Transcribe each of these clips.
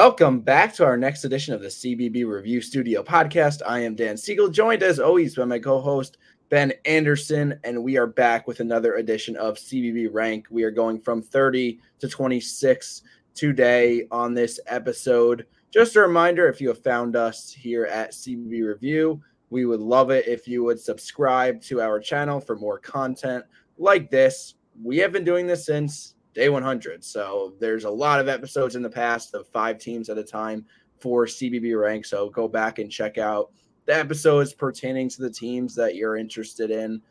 Welcome back to our next edition of the CBB Review Studio podcast. I am Dan Siegel, joined as always by my co-host Ben Anderson, and we are back with another edition of CBB Rank. We are going from 30 to 26 today on this episode. Just a reminder, if you have found us here at CBB Review, we would love it if you would subscribe to our channel for more content like this. We have been doing this since day 100. So there's a lot of episodes in the past of 5 teams at a time for CBB Rank. So go back and check out the episodes pertaining to the teams that you're interested in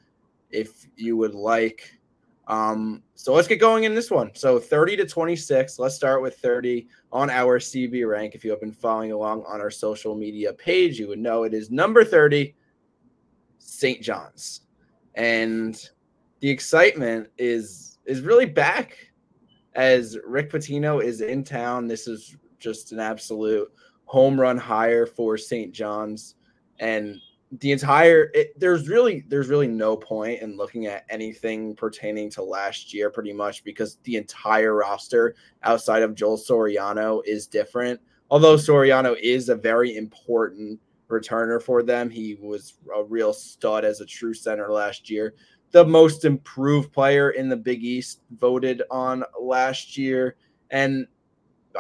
if you would like. So let's get going in this one. So 30 to 26. Let's start with 30 on our CBB Rank. If you have been following along on our social media page, you would know it is number 30, St. John's. And the excitement is really back as Rick Pitino is in town. This is just an absolute home run hire for St. John's, and the entire there's really no point in looking at anything pertaining to last year, pretty much, because the entire roster outside of Joel Soriano is different. Although Soriano is a very important returner for them, he was a real stud as a true center last year. The most improved player in the Big East voted on last year. And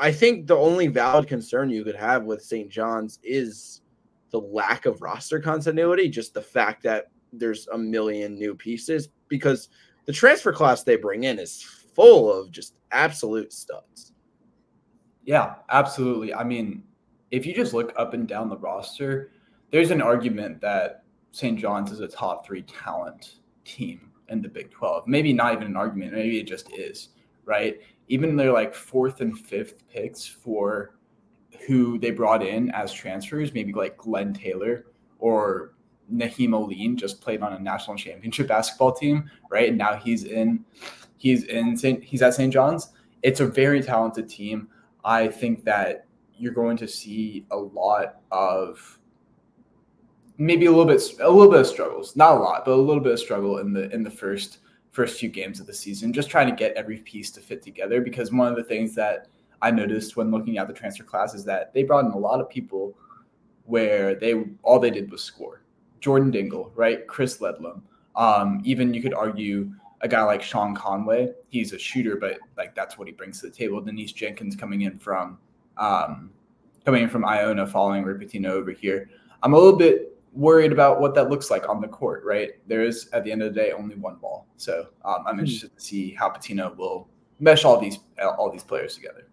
I think the only valid concern you could have with St. John's is the lack of roster continuity, just the fact that there's a million new pieces, because the transfer class they bring in is full of just absolute studs. Yeah, absolutely. I mean, if you just look up and down the roster, there's an argument that St. John's is a top 3 talent team in the Big 12. Maybe not even an argument. Maybe it just is, right? Even they're like 4th and 5th picks for who they brought in as transfers, maybe like Glenn Taylor or Naheem Aline just played on a national championship basketball team, right? And now he's at St. John's. It's a very talented team. I think that you're going to see a lot of maybe a little bit of struggles, not a lot, but a little bit of struggle in the first few games of the season, just trying to get every piece to fit together. Because one of the things that I noticed when looking at the transfer class is that they brought in a lot of people where all they did was score. Jordan Dingle, right? Chris Ledlum. Even you could argue a guy like Sean Conway. He's a shooter, but like that's what he brings to the table. Denise Jenkins coming in from Iona, following Rick Pitino over here. I'm a little bit worried about what that looks like on the court, right? There is, at the end of the day, only one ball. So I'm interested to see how Pitino will mesh all these players together.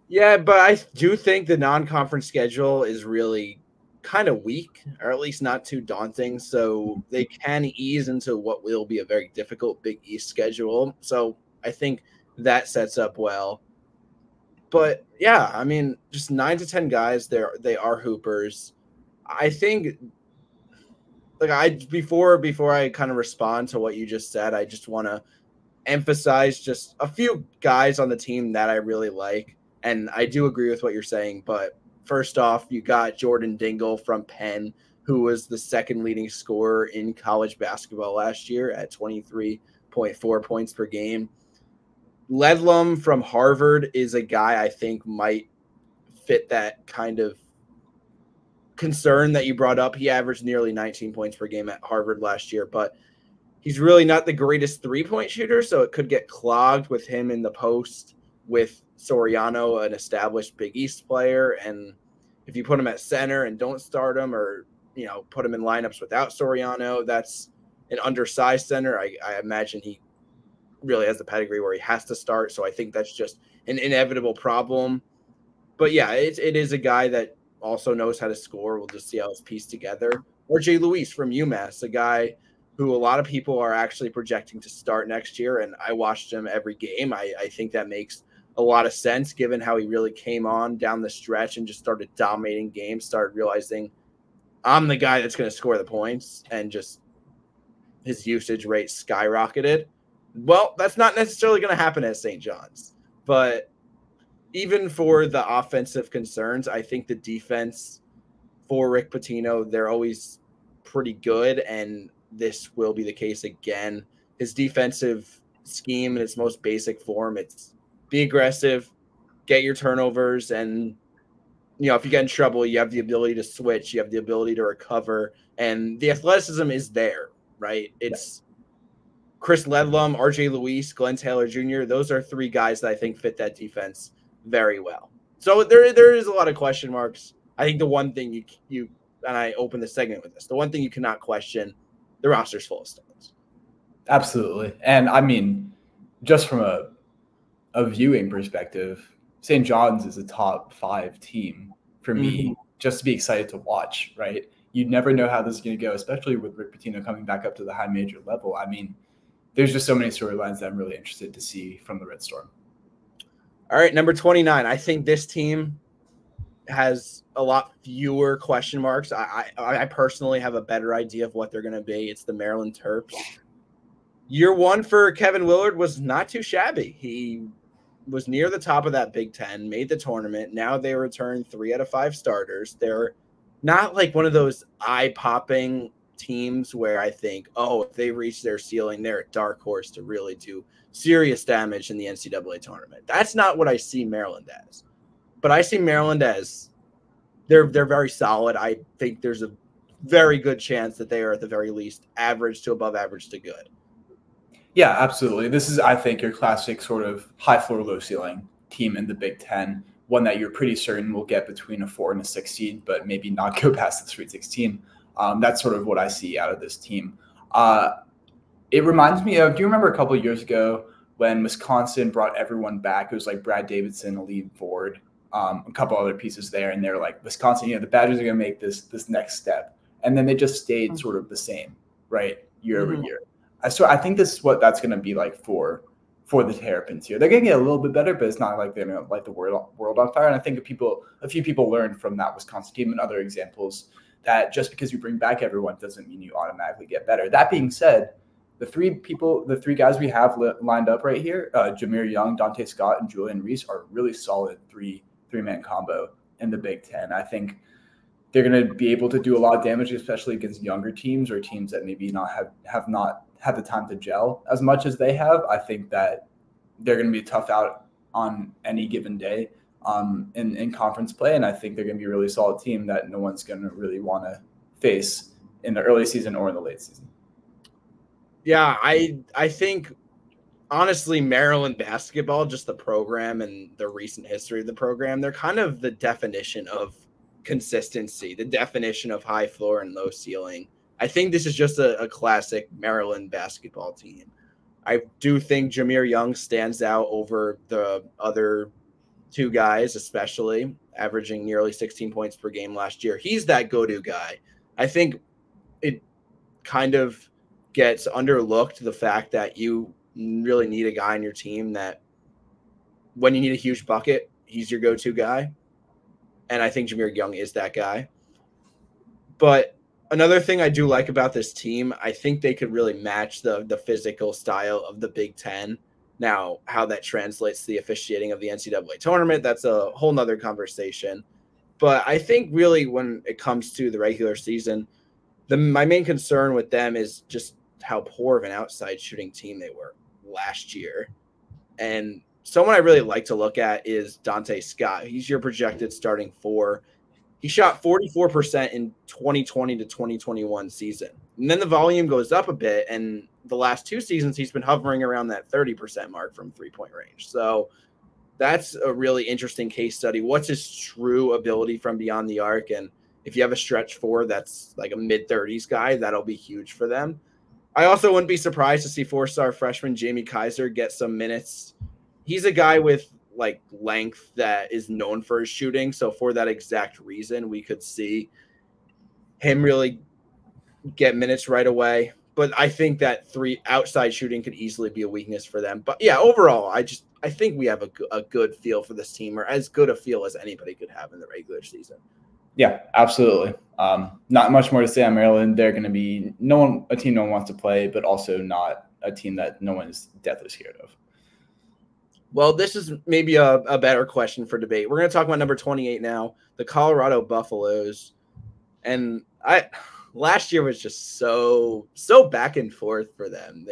Yeah, but I do think the non-conference schedule is really kind of weak, or at least not too daunting. So they can ease into what will be a very difficult Big East schedule. So I think that sets up well. But yeah, I mean, just 9 to 10 guys, they are hoopers. I think, like, before I kind of respond to what you just said, I just want to emphasize just a few guys on the team that I really like. And I do agree with what you're saying. But first off, you got Jordan Dingle from Penn, who was the second leading scorer in college basketball last year at 23.4 points per game. Ledlum from Harvard is a guy I think might fit that kind of concern that you brought up. He averaged nearly 19 points per game at Harvard last year, but he's really not the greatest 3-point shooter, so it could get clogged with him in the post with Soriano, an established Big East player. And if you put him at center and don't start him, or put him in lineups without Soriano, that's an undersized center. I imagine he really has the pedigree where he has to start, so I think that's just an inevitable problem. But yeah, it is a guy that also knows how to score. We'll just see how it's pieced together. Or Jay Luis from UMass, a guy who a lot of people are actually projecting to start next year, and I watched him every game. I think that makes a lot of sense given how he really came on down the stretch and just started dominating games, started realizing I'm the guy that's going to score the points, and just his usage rate skyrocketed. Well, that's not necessarily going to happen at St. John's, but even for the offensive concerns, I think the defense for Rick Pitino, they're always pretty good, and this will be the case again. His defensive scheme in its most basic form, it's be aggressive, get your turnovers, and if you get in trouble, you have the ability to switch, you have the ability to recover, and the athleticism is there, right? It's Chris Ledlum, RJ Luis, Glenn Taylor Jr. Those are three guys that I think fit that defense very well. So there is a lot of question marks. I think the one thing you and I open the segment with this, the one thing you cannot question, the roster's full of studs. Absolutely. And I mean, just from a viewing perspective, St. John's is a top 5 team for me, just to be excited to watch, right? You never know how this is going to go, especially with Rick Pitino coming back up to the high major level. I mean, there's just so many storylines that I'm really interested to see from the Red Storm. All right, number 29. I think this team has a lot fewer question marks. I personally have a better idea of what they're going to be. It's the Maryland Terps. Year one for Kevin Willard was not too shabby. He was near the top of that Big Ten, made the tournament. Now they return 3 out of 5 starters. They're not like one of those eye-popping teams where I think, oh, if they reach their ceiling, they're a dark horse to really do serious damage in the NCAA tournament. That's not what I see Maryland as. But I see Maryland as they're very solid. I think there's a very good chance that they are at the very least average to above average to good. Yeah, absolutely. This is, I think, your classic sort of high floor, low ceiling team in the Big Ten, one that you're pretty certain will get between a 4 and a 6 seed, but maybe not go past the Sweet 16. That's sort of what I see out of this team. It reminds me of, do you remember a couple of years ago when Wisconsin brought everyone back? It was like Brad Davidson, Aleem Ford, a couple other pieces there, and they're like, Wisconsin, the Badgers are going to make this next step. And then they just stayed sort of the same, right, year over year. So I think this is what that's going to be like for the Terrapins here. They're going to get a little bit better, but it's not like they're going to light the world on fire. And I think a few people learned from that Wisconsin team and other examples that just because you bring back everyone doesn't mean you automatically get better. That being said, the three guys we have lined up right here, Jameer Young, Dante Scott, and Julian Reese, are really solid three-man combo in the Big Ten. I think they're going to be able to do a lot of damage, especially against younger teams or teams that maybe have not had the time to gel as much as they have. I think that they're going to be tough out on any given day in conference play, and I think they're going to be a really solid team that no one's going to really want to face in the early season or in the late season. Yeah, I think, honestly, Maryland basketball, just the program and the recent history of the program, they're kind of the definition of consistency, the definition of high floor and low ceiling. I think this is just a classic Maryland basketball team. I do think Jameer Young stands out over the other 2 guys, especially averaging nearly 16 points per game last year. He's that go-to guy. I think it kind of gets underlooked, the fact that you really need a guy on your team that when you need a huge bucket, he's your go-to guy. And I think Jameer Young is that guy. But another thing I do like about this team, I think they could really match the physical style of the Big Ten. Now, how that translates to the officiating of the NCAA tournament, that's a whole nother conversation. But I think really when it comes to the regular season, my main concern with them is just how poor of an outside shooting team they were last year. And someone I really like to look at is Dante Scott. He's your projected starting 4. He shot 44% in 2020 to 2021 season. And then the volume goes up a bit, and the last 2 seasons he's been hovering around that 30% mark from 3-point range. So that's a really interesting case study. What's his true ability from beyond the arc? And if you have a stretch 4 that's like a mid-30s guy, that'll be huge for them. I also wouldn't be surprised to see 4-star freshman Jamie Kaiser get some minutes. He's a guy with like length that is known for his shooting. So for that exact reason, we could see him really get minutes right away. But I think that 3 outside shooting could easily be a weakness for them. But yeah, overall, I think we have a good feel for this team, or as good a feel as anybody could have in the regular season. Yeah, absolutely. Not much more to say on Maryland. They're going to be a team no one wants to play, but also not a team that no one is deathly scared of. Well, this is maybe a better question for debate. We're going to talk about number 28 now, the Colorado Buffaloes. And last year was just so back and forth for them.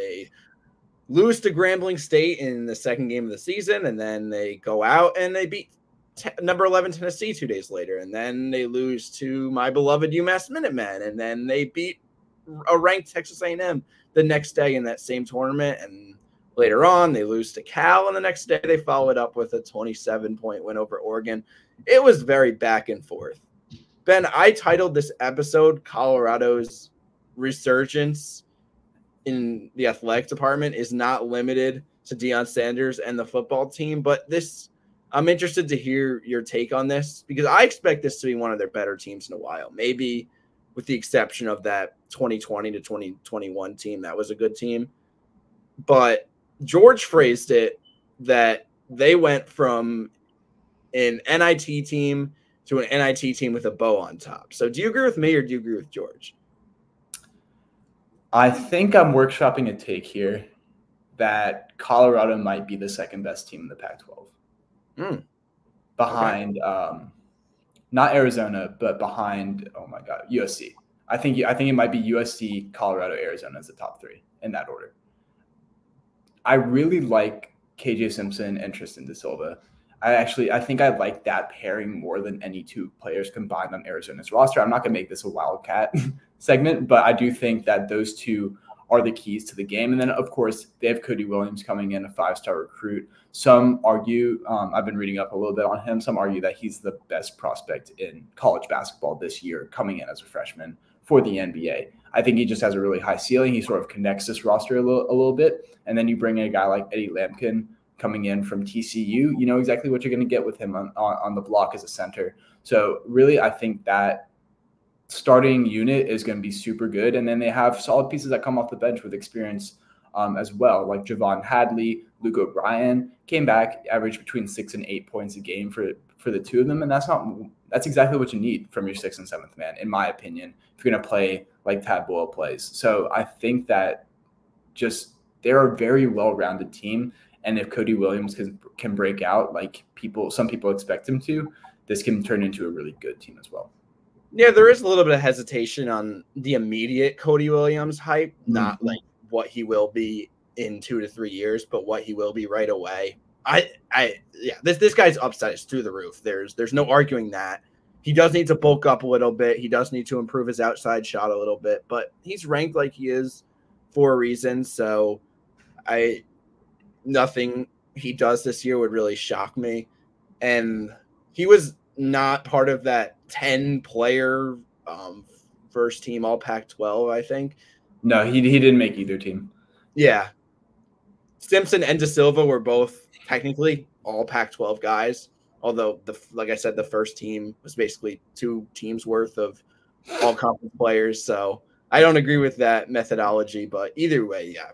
lose to Grambling State in the second game of the season, and then they go out and they beat number 11 Tennessee 2 days later, and then they lose to my beloved UMass Minutemen, and then they beat a ranked Texas A&M the next day in that same tournament, and later on they lose to Cal, and the next day they followed up with a 27-point win over Oregon. It was very back and forth. Ben, I titled this episode Colorado's Resurgence in the athletic department is not limited to Deion Sanders and the football team, but this, I'm interested to hear your take on this, because I expect this to be one of their better teams in a while, maybe with the exception of that 2020 to 2021 team. That was a good team. But George phrased it that they went from an NIT team to an NIT team with a bow on top. So do you agree with me or do you agree with George? I think I'm workshopping a take here that Colorado might be the second best team in the Pac-12. Behind not Arizona, but behind, oh my God, USC. I think it might be USC, Colorado, Arizona as the top three in that order. I really like KJ Simpson and Tristan Da Silva. I think I like that pairing more than any two players combined on Arizona's roster. I'm not going to make this a Wildcat segment, but I do think that those two are the keys to the game. And then, of course, they have Cody Williams coming in, a 5-star recruit. Some argue, I've been reading up a little bit on him, some argue that he's the best prospect in college basketball this year, coming in as a freshman for the NBA. I think he just has a really high ceiling. He sort of connects this roster a little bit. And then you bring in a guy like Eddie Lampkin coming in from TCU, you know exactly what you're going to get with him on the block as a center. So really, I think that starting unit is going to be super good. And then they have solid pieces that come off the bench with experience as well, like Javon Hadley, Luke O'Brien came back, averaged between 6 and 8 points a game for the two of them. And that's exactly what you need from your 6th and 7th man, in my opinion, if you're going to play like Tad Boyle plays. So I think that just they're a very well-rounded team. And if Cody Williams can break out like some people expect him to, this can turn into a really good team as well. Yeah, there is a little bit of hesitation on the immediate Cody Williams hype, not like what he will be in 2 to 3 years, but what he will be right away. This guy's upside is through the roof. There's no arguing that. He does need to bulk up a little bit. He does need to improve his outside shot a little bit, but he's ranked like he is for a reason. So nothing he does this year would really shock me. And he was not part of that 10-player first team all Pac-12, I think. No, he didn't make either team. Yeah. Simpson and Da Silva were both technically all Pac-12 guys, although, like I said, the first team was basically 2 teams worth of all-conference players. So I don't agree with that methodology, but either way, yeah.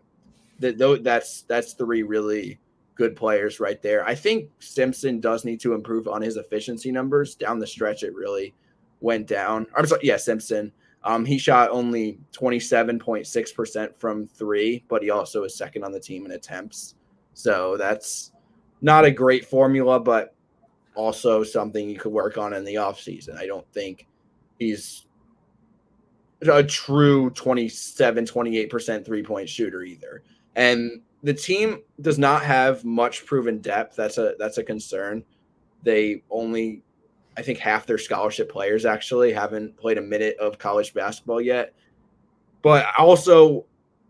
That's 3 really good players right there. I think Simpson does need to improve on his efficiency numbers. Down the stretch, it really went down. I'm sorry, yeah, Simpson. He shot only 27.6% from 3, but he also is second on the team in attempts. So that's not a great formula, but also something you could work on in the offseason. I don't think he's a true 27, 28% three-point shooter either. And the team does not have much proven depth. That's a concern. They only, I think, half their scholarship players actually haven't played a minute of college basketball yet. But also,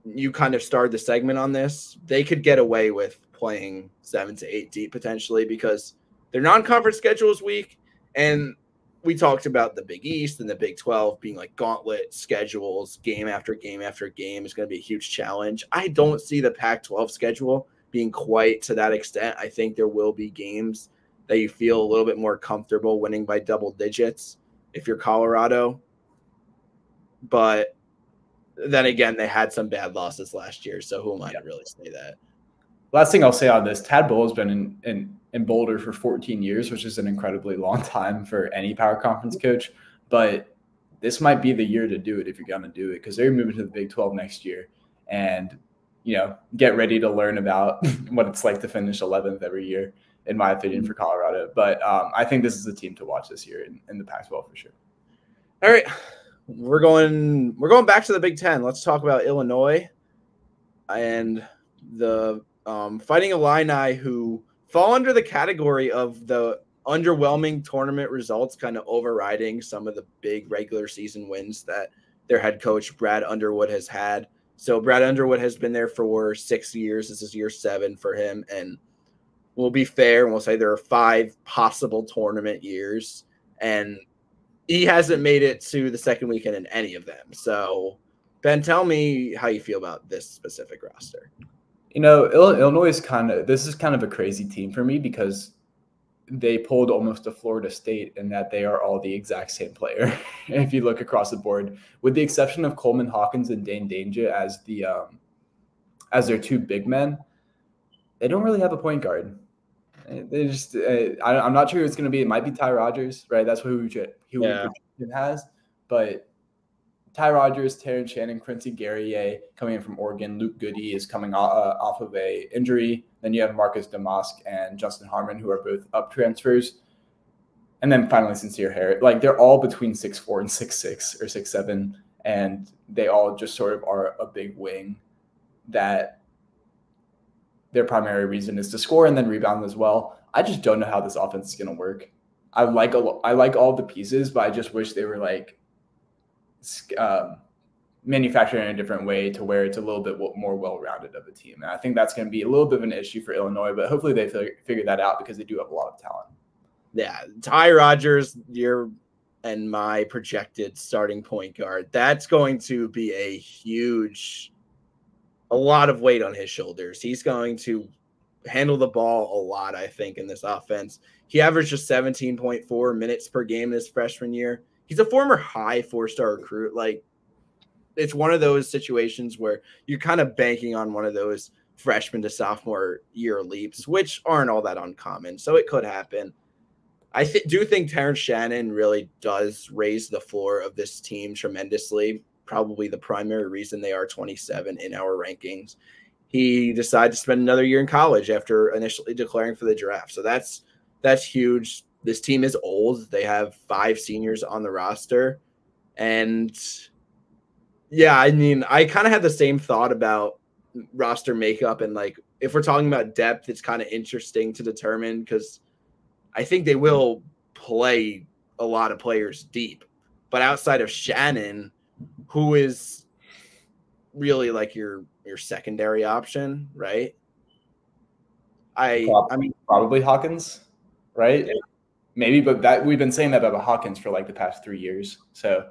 you kind of started the segment on this. They could get away with playing 7 to 8 deep potentially because their non-conference schedule is weak. And we talked about the Big East and the Big 12 being like gauntlet schedules, game after game after game is going to be a huge challenge. I don't see the Pac-12 schedule being quite to that extent. I think there will be games that you feel a little bit more comfortable winning by double digits if you're Colorado. But then again, they had some bad losses last year, so who am I to really say that? Last thing I'll say on this, Tad Boyle has been in Boulder for 14 years, which is an incredibly long time for any power conference coach. But this might be the year to do it if you're going to do it because they're moving to the Big 12 next year. And, get ready to learn about what it's like to finish 11th every year, in my opinion, for Colorado. But I think this is a team to watch this year in the Pac-12 for sure. All right. We're going back to the Big Ten. Let's talk about Illinois. And the Fighting Illini, who fall under the category of the underwhelming tournament results kind of overriding some of the big regular season wins that their head coach Brad Underwood has had. So Brad Underwood has been there for 6 years. This is year 7 for him. And we'll be fair and we'll say there are 5 possible tournament years. And he hasn't made it to the second weekend in any of them. So, Ben, tell me how you feel about this specific roster. Illinois is this is kind of a crazy team for me because they pulled almost a Florida State in that they are all the exact same player. If you look across the board, with the exception of Coleman Hawkins and Dane Danger as their 2 big men, they don't really have a point guard. They just, I'm not sure who it's going to be. It might be Ty Rodgers, right? That's who it has. But Ty Rodgers, Terrence Shannon, Quincy Guerrier coming in from Oregon. Luke Goody is coming off of a injury. Then you have Marcus Damask and Justin Harmon, who are both up transfers. And then finally, Sincere Harris. Like, they're all between 6'4" and 6'6" or 6'7", and they all just sort of are a big wing that their primary reason is to score and then rebound as well. I just don't know how this offense is going to work. I like all the pieces, but I just wish they were like manufactured in a different way to where it's a little bit more well-rounded of a team. And I think that's going to be a little bit of an issue for Illinois, but hopefully they figure that out because they do have a lot of talent. Yeah, Ty Rodgers, your and my projected starting point guard, that's going to be a lot of weight on his shoulders. He's going to handle the ball a lot, I think, in this offense. He averaged just 17.4 minutes per game this freshman year. He's a former high 4-star recruit. Like, it's one of those situations where you're kind of banking on one of those freshman to sophomore year leaps, which aren't all that uncommon. So it could happen. I do think Terrence Shannon really does raise the floor of this team tremendously. Probably the primary reason they are 27 in our rankings. He decided to spend another year in college after initially declaring for the draft. So that's huge. This team is old. They have 5 seniors on the roster. And yeah, I mean, I kind of had the same thought about roster makeup. And like, if we're talking about depth, it's kind of interesting to determine because I think they will play a lot of players deep. But outside of Shannon, who is really like your secondary option, right? I mean, probably Hawkins, right? Yeah. Maybe, but that we've been saying that about Hawkins for like the past 3 years. So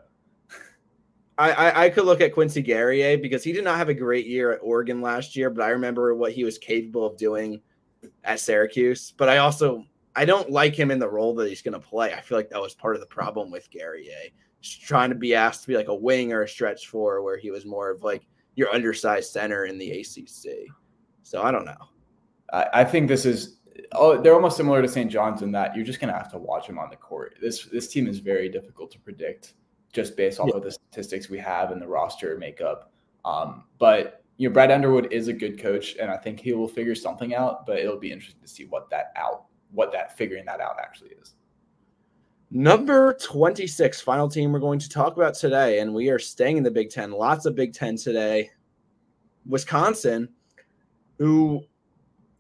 I could look at Quincy Guerrier because he did not have a great year at Oregon last year, but I remember what he was capable of doing at Syracuse. But I don't like him in the role that he's going to play. I feel like that was part of the problem with Guerrier. Just trying to be asked to be like a wing or a stretch 4 where he was more of like your undersized center in the ACC. So I don't know. I think this is they're almost similar to St. John's in that you're just going to have to watch them on the court. This team is very difficult to predict just based off of the statistics we have and the roster makeup. But Brad Underwood is a good coach, and I think he will figure something out. But it'll be interesting to see what that figuring that out actually is. Number 26, final team we're going to talk about today, and we are staying in the Big Ten. Lots of Big Ten today. Wisconsin, who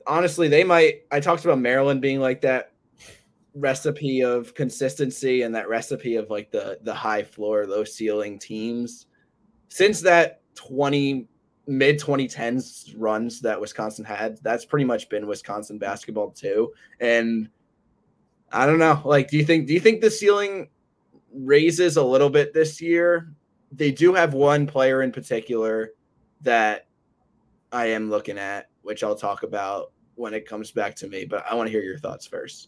honestly, I talked about Maryland being like that recipe of consistency and that recipe of like the high floor, low ceiling teams. Since that mid 2010s runs that Wisconsin had, that's pretty much been Wisconsin basketball too. And I don't know. Like, do you think the ceiling raises a little bit this year? They do have one player in particular that I am looking at, which I'll talk about when it comes back to me, but I want to hear your thoughts first.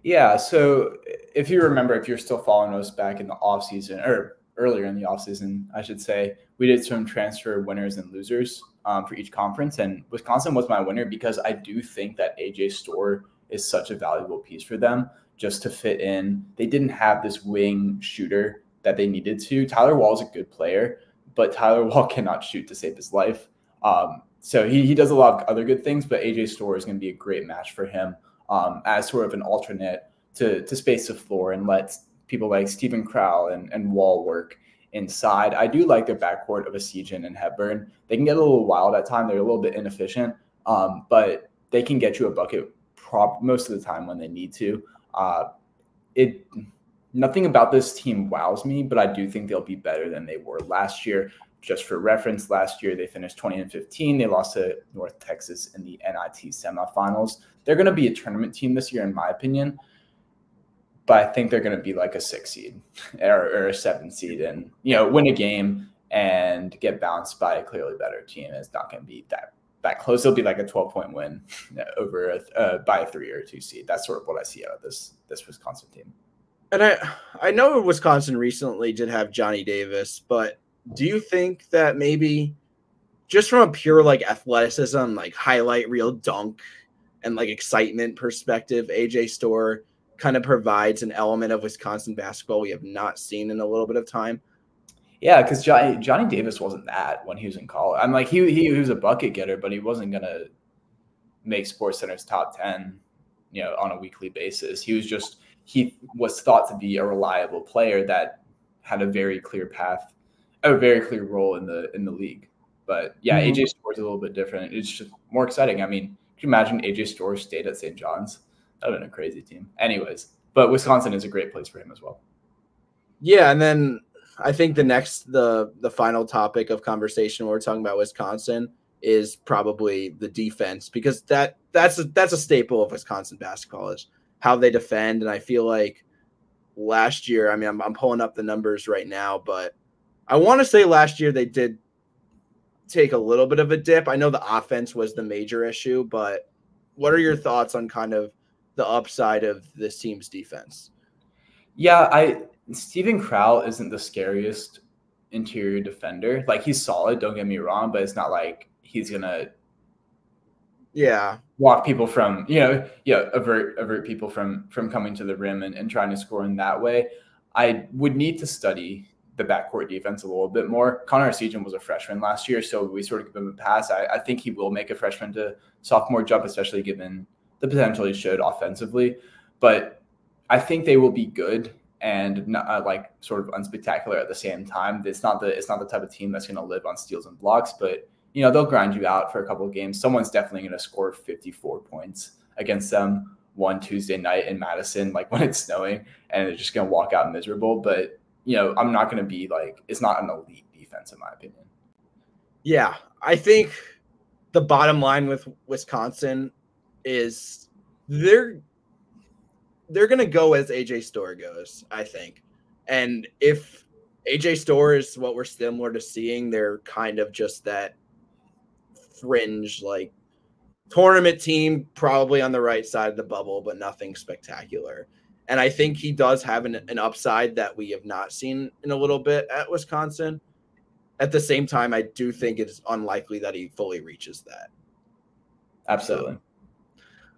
Yeah. So if you remember, if you're still following us back in the offseason or earlier in the offseason, I should say, we did some transfer winners and losers for each conference. And Wisconsin was my winner because I do think that AJ Starr is such a valuable piece for them just to fit in. They didn't have this wing shooter that they needed to. Tyler Wall is a good player, but Tyler Wall cannot shoot to save his life. So he does a lot of other good things, but AJ Starr is going to be a great match for him as sort of an alternate to space the floor and let people like Stephen Crowell and Wall work. inside. I do like their backcourt of Esijan and Hepburn. They can get a little wild at times. They're a little bit inefficient, but they can get you a bucket most of the time when they need to. Nothing about this team wows me, but I do think they'll be better than they were last year. Just for reference, last year they finished 20-15. They lost to North Texas in the NIT semifinals. They're going to be a tournament team this year, in my opinion, but I think they're going to be like a 6 seed or a 7 seed and, win a game and get bounced by a clearly better team. It's not going to be that close. It'll be like a 12-point win over by a 3 or 2 seed. That's sort of what I see out of this Wisconsin team. And I know Wisconsin recently did have Johnny Davis, but do you think that maybe just from a pure athleticism, highlight reel dunk and excitement perspective, AJ Starr kind of provides an element of Wisconsin basketball we have not seen in a little bit of time? Yeah, because Johnny Davis wasn't that when he was in college. I'm he was a bucket getter, but he wasn't gonna make SportsCenter's top 10, on a weekly basis. He was thought to be a reliable player that had a very clear path, a very clear role in the league. But yeah, AJ Starr is a little bit different. It's just more exciting. I mean, can you imagine AJ Starr stayed at St. John's? That would have been a crazy team. Anyways, but Wisconsin is a great place for him as well. Yeah, and then I think the final topic of conversation when we're talking about Wisconsin is probably the defense, because that's a staple of Wisconsin basketball is how they defend. And I feel like last year, I mean, I'm pulling up the numbers right now, but I want to say last year they did take a little bit of a dip. I know the offense was the major issue, but what are your thoughts on kind of the upside of this team's defense? Yeah, Steven Crowell isn't the scariest interior defender. He's solid, don't get me wrong, but it's not like he's gonna walk people from avert people from coming to the rim and trying to score in that way. I would need to study the backcourt defense a little bit more. Connor Esijan was a freshman last year, so we sort of give him a pass. I think he will make a freshman to sophomore jump, especially given the potential he showed offensively. But I think they will be good and not sort of unspectacular at the same time. It's not the type of team that's going to live on steals and blocks, but they'll grind you out for a couple of games. Someone's definitely going to score 54 points against them one Tuesday night in Madison, when it's snowing, and they're just going to walk out miserable. But I'm not going to be it's not an elite defense in my opinion. Yeah, I think the bottom line with Wisconsin is they're going to go as AJ Starr goes, I think. And if AJ Starr is what we're similar to seeing, they're kind of just that fringe tournament team, probably on the right side of the bubble, but nothing spectacular. And I think he does have an upside that we have not seen in a little bit at Wisconsin. At the same time, I do think it's unlikely that he fully reaches that. Absolutely. So,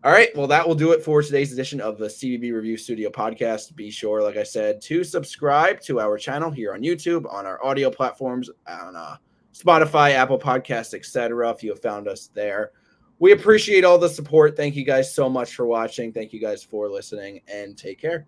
all right. Well, that will do it for today's edition of the CBB Review Studio podcast. Be sure, like I said, to subscribe to our channel here on YouTube, on our audio platforms, on Spotify, Apple Podcasts, etc. if you have found us there. We appreciate all the support. Thank you guys so much for watching. Thank you guys for listening, and take care.